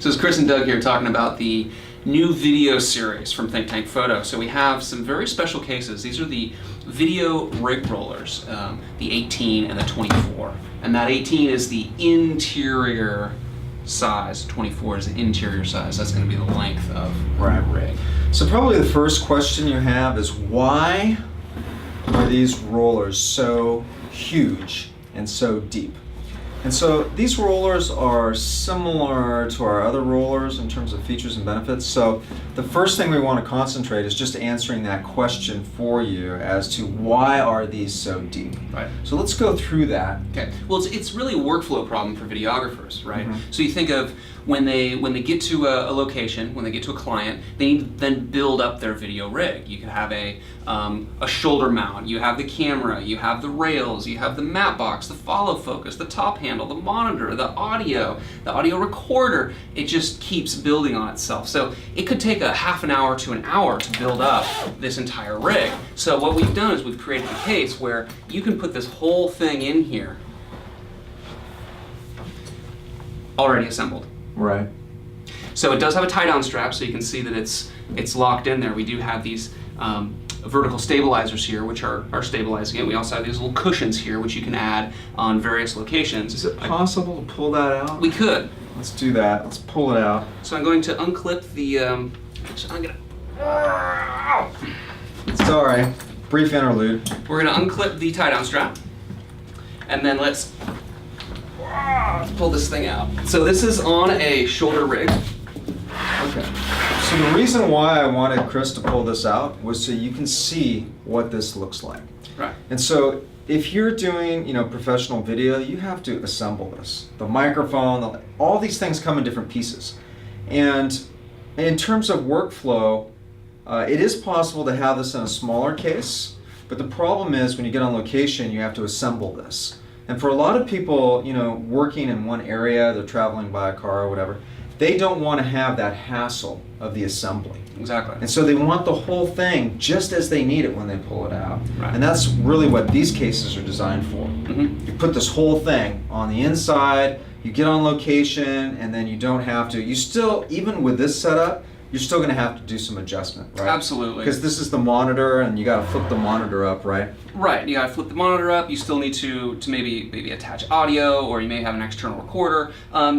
So it's Chris and Doug here talking about the new video series from Ɂክ탱ክፖ토. So we have some very special cases. These are the video rig rollers, the 18 and the 24. And that 18 is the interior size, 24 is the interior size. That's going to be the length of the rig. So probably the first question you have is, why are these rollers so huge and so deep? And so these rollers are similar to our other rollers in terms of features and benefits. So the first thing we want to concentrate is just answering that question for you as to why are these so deep. Right. So let's go through that. Okay. Well, it's really a workflow problem for videographers, right? So you think of when they get to a location, when they get to a client, they need to then build up their video rig. You could have a shoulder mount, you have the camera, you have the rails, you have the matte box, the follow focus, the top handle, the monitor, the audio recorder. It just keeps building on itself. So it could take a half an hour to an hour to build up this entire rig. So what we've done is we've created a case where you can put this whole thing in here already assembled. Right. So it does have a tie-down strap, so you can see that it's locked in there. We do have these vertical stabilizers here, which are stabilizing it. We also have these little cushions here, which you can add on various locations. Is it possible to pull that out? We could. Let's do that. Let's pull it out. So I'm going to unclip the. I'm gonna. Sorry. Brief interlude. We're gonna unclip the tie-down strap, and then let's pull this thing out. So this is on a shoulder rig. Okay. So the reason why I wanted Chris to pull this out was so you can see what this looks like. Right. And so if you're doing, professional video, you have to assemble this. The microphone, all these things come in different pieces. And in terms of workflow, it is possible to have this in a smaller case, but the problem is when you get on location, you have to assemble this. And for a lot of people, working in one area, they're traveling by a car or whatever, they don't want to have that hassle of the assembly. Exactly. And so they want the whole thing just as they need it when they pull it out. Right. And that's really what these cases are designed for. You put this whole thing on the inside, you get on location, and then you don't have to. You still, even with this setup, you're still going to have to do some adjustment, right? Absolutely. Because this is the monitor, and you got to flip the monitor up, right? Right. You got to flip the monitor up. You still need to maybe attach audio, or you may have an external recorder.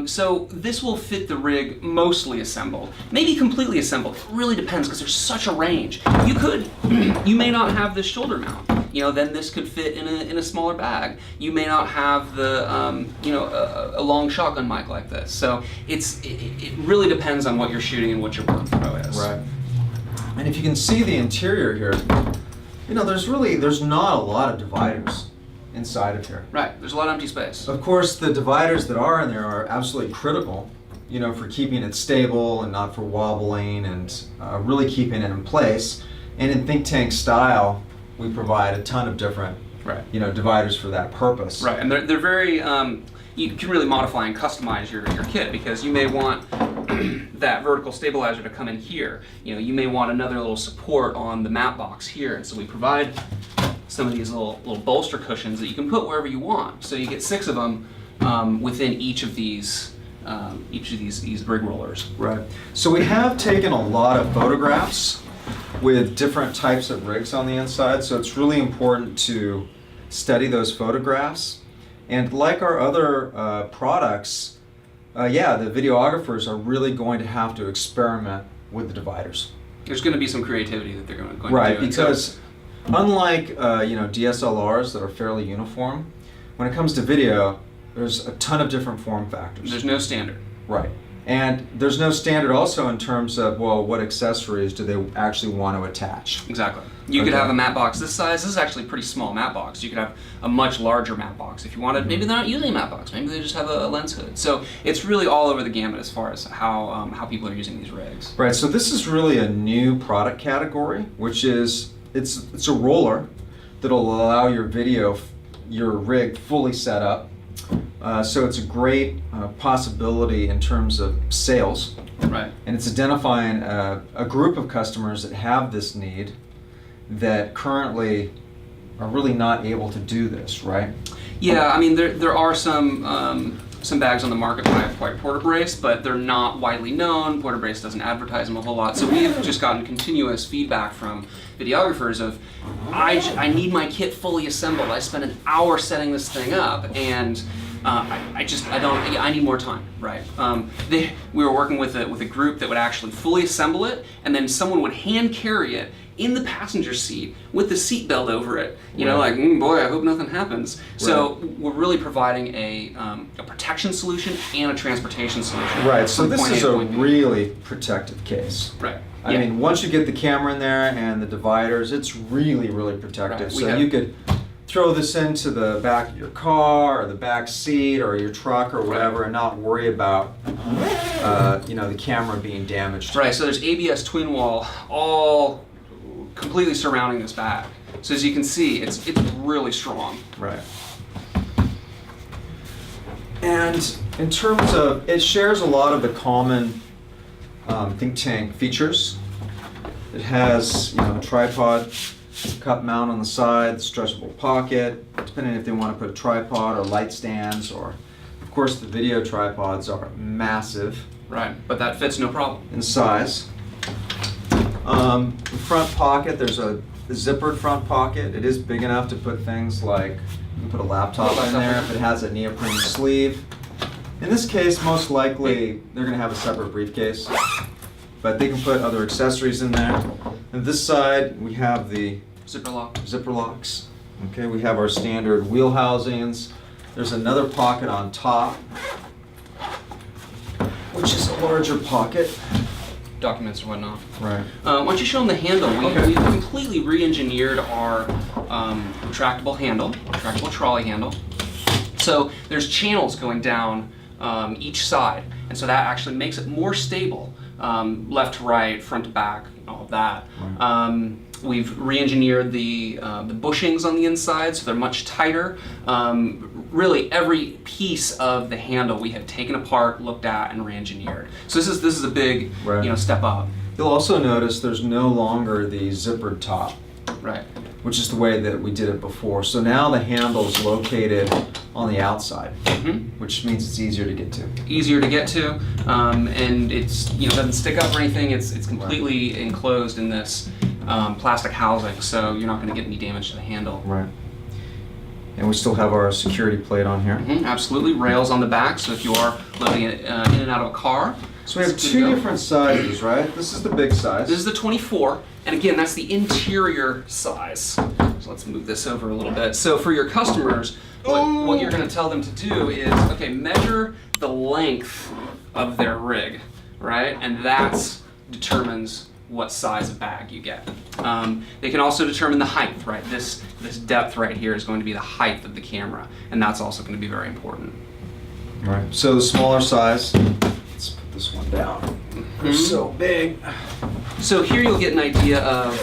So this will fit the rig mostly assembled, maybe completely assembled. It really depends because there's such a range. You may not have this shoulder mount. Then this could fit in a smaller bag. You may not have the a long shotgun mic like this. So it really depends on what you're shooting and what your workflow is. Right. And if you can see the interior here, there's not a lot of dividers inside of here. Right. There's a lot of empty space. Of course, the dividers that are in there are absolutely critical, for keeping it stable and not for wobbling and really keeping it in place. And in think tank style, we provide a ton of different, dividers for that purpose. Right, and they're very. You can really modify and customize your kit because you may want that vertical stabilizer to come in here. You may want another little support on the matte box here, and so we provide some of these little bolster cushions that you can put wherever you want. So you get 6 of them within each of these rig rollers. Right. So we have taken a lot of photographs with different types of rigs on the inside, so it's really important to study those photographs. And like our other products, the videographers are really going to have to experiment with the dividers. There's going to be some creativity that they're going to do. Right, because unlike DSLRs that are fairly uniform, when it comes to video, there's a ton of different form factors. There's no standard. Right. And there's no standard also in terms of, what accessories do they actually want to attach. Exactly. You could have a matte box this size. This is actually a pretty small matte box. You could have a much larger matte box if you wanted. Maybe they're not using a matte box. Maybe they just have a lens hood. So it's really all over the gamut as far as how people are using these rigs. Right. So this is really a new product category, which is it's a roller that'll allow your rig fully set up. So it's a great possibility in terms of sales. Right. And it's identifying a group of customers that have this need that currently are really not able to do this, right? Yeah, I mean there are some some bags on the market by Porta Brace, but they're not widely known. Porta Brace doesn't advertise them a whole lot. So we've just gotten continuous feedback from videographers of, I need my kit fully assembled. I spent an hour setting this thing up, and I need more time, right? We were working with a group that would actually fully assemble it, and then someone would hand carry it in the passenger seat with the seat belt over it. You know, like, boy, I hope nothing happens. Right. So we're really providing a protection solution and a transportation solution. Right, so this is a really protective case. Right. I mean, once you get the camera in there and the dividers, it's really, really protective. Right. So you could throw this into the back of your car or the back seat or your truck or whatever, and not worry about the camera being damaged. Right, so there's ABS twin wall all completely surrounding this bag. So as you can see, it's really strong. Right. And in terms of, it shares a lot of the common think tank features. It has, a tripod, cup mount on the side, stretchable pocket, depending if they want to put a tripod or light stands, or of course the video tripods are massive. Right, but that fits no problem. In size. The front pocket, there's a zippered front pocket. It is big enough to put things like, you can put a laptop in there if it has a neoprene sleeve. In this case, most likely they're going to have a separate briefcase, but they can put other accessories in there. And this side, we have the zipper locks. Okay, we have our standard wheel housings. There's another pocket on top, which is a larger pocket. Documents or whatnot. Right. Why don't you show them the handle? We've completely re-engineered our retractable trolley handle. So there's channels going down each side, and so that actually makes it more stable, left to right, front to back, all of that. Right. We've re-engineered the bushings on the inside, so they're much tighter. Really, every piece of the handle we have taken apart, looked at, and re-engineered. So this is a big step up. You'll also notice there's no longer the zippered top. Right. Which is the way that we did it before. So now the handle is located on the outside, which means it's easier to get to. Easier to get to, and it's doesn't stick up or anything. It's completely enclosed in this plastic housing, so you're not going to get any damage to the handle. Right. And we still have our security plate on here. Absolutely, rails on the back, so if you are loading it in and out of a car. So we have two different sizes, right? This is the big size. This is the 24, and again, that's the interior size. So let's move this over a little bit. So for your customers, what you're going to tell them to do is, okay, measure the length of their rig, right? And that determines what size of bag you get. They can also determine the height, right? This depth right here is going to be the height of the camera, and that's also going to be very important. Right. So the smaller size, let's put this one down. They're so big. So here you'll get an idea of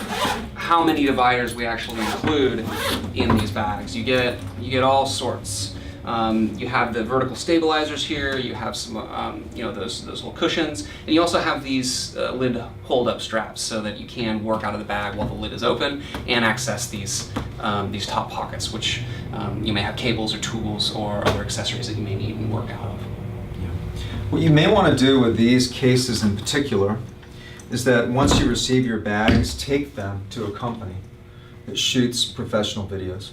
how many dividers we actually include in these bags. You get all sorts. You have the vertical stabilizers here. You have some, those little cushions, and you also have these lid hold-up straps so that you can work out of the bag while the lid is open and access these top pockets, which you may have cables or tools or other accessories that you may need and work out of. Yeah. What you may want to do with these cases in particular is that once you receive your bags, take them to a company that shoots professional videos.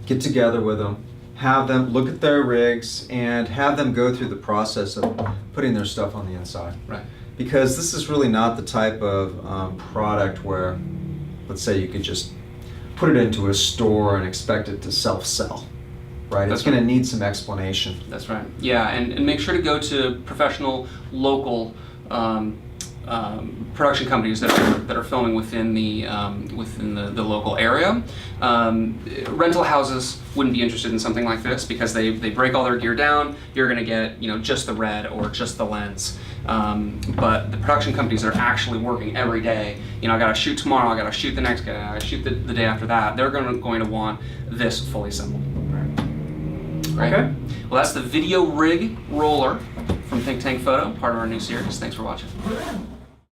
Get together with them. Have them look at their rigs and have them go through the process of putting their stuff on the inside. Right. Because this is really not the type of product where, let's say, you could just put it into a store and expect it to self-sell. Right? It's going to need some explanation. That's right. Yeah, and make sure to go to professional local production companies that are filming within the local area. Rental houses wouldn't be interested in something like this because they break all their gear down. You're going to get just the red or just the lens. But the production companies that are actually working every day, I got to shoot tomorrow, I got to shoot the next day, I got to shoot the day after that. They're going to want this fully assembled. Right. Okay. Well, that's the video rig roller from ανθ크탱크포토, part of our new series. Thanks for watching.